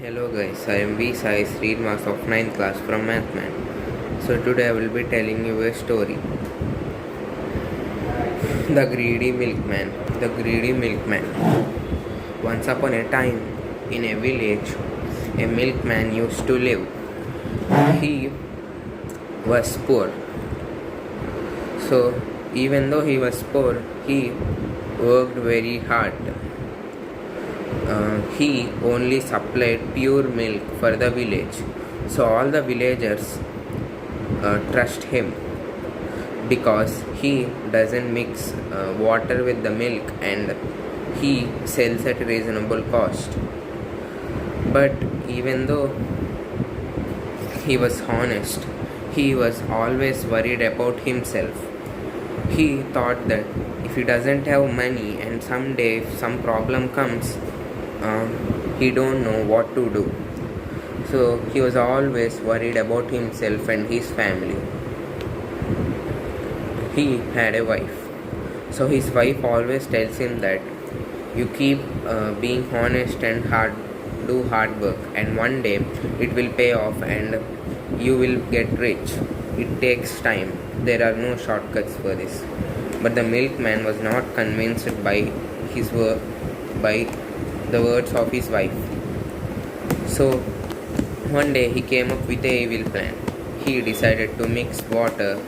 Hello guys, I am V Sai Srinivas of 9th class from Mathman. So today I will be telling you a story. The Greedy Milkman. The Greedy Milkman. Once upon a time, in a village, a milkman used to live. He was poor. So even though he was poor, he worked very hard. He only supplied pure milk for the village. So all the villagers trust him because he doesn't mix water with the milk and he sells at a reasonable cost. But even though he was honest, he was always worried about himself. He thought that if he doesn't have money and someday if some problem comes, he don't know what to do. So he was always worried about himself and his family. He had a wife. So his wife always tells him that you keep being honest and do hard work, and one day it will pay off and you will get rich. It takes time. There are no shortcuts for this. But the milkman was not convinced by the words of his wife. So one day he came up with a evil plan. He decided to mix water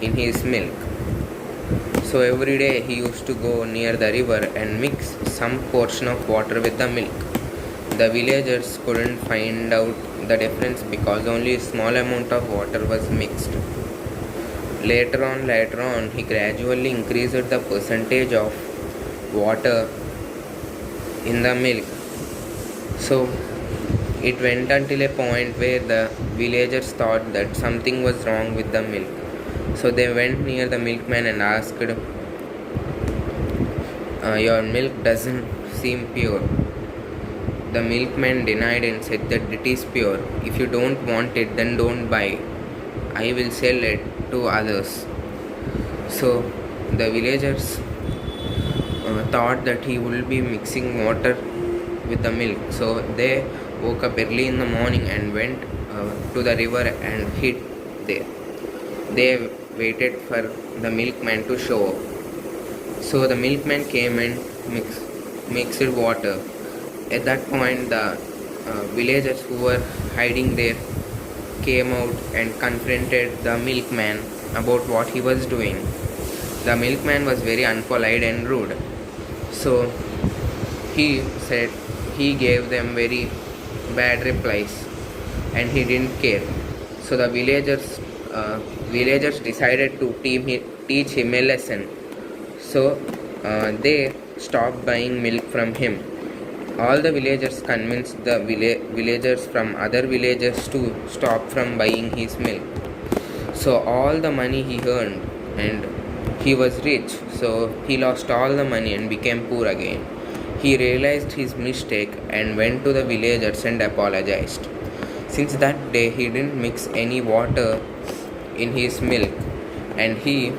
in his milk. So every day he used to go near the river and mix some portion of water with the milk. The villagers couldn't find out the difference because only a small amount of water was mixed. Later on, he gradually increased the percentage of water in the milk. So it went until a point where the villagers thought that something was wrong with the milk. So they went near the milkman and asked, your milk doesn't seem pure. The milkman denied and said that it is pure. If you don't want it, then don't buy. I will sell it to others. So the villagers thought that he would be mixing water with the milk. So they woke up early in the morning and went to the river and hid there. They waited for the milkman to show up. So the milkman came and mixed water. At that point, the villagers who were hiding there came out and confronted the milkman about what he was doing. The milkman was very unpolite and rude. So he said he gave them very bad replies and he didn't care. So the villagers decided to teach him a lesson. So they stopped buying milk from him. All the villagers convinced the villagers from other villages to stop from buying his milk. So all the money he earned, and he was rich, so he lost all the money and became poor again. He realized his mistake and went to the villagers and apologized. Since that day he didn't mix any water in his milk, and he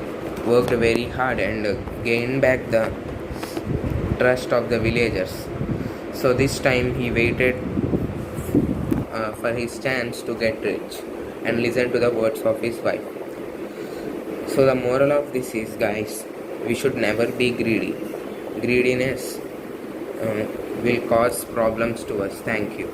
worked very hard and gained back the trust of the villagers. So this time he waited for his chance to get rich and listen to the words of his wife. So the moral of this is, guys, we should never be greedy. Greediness will cause problems to us. Thank you.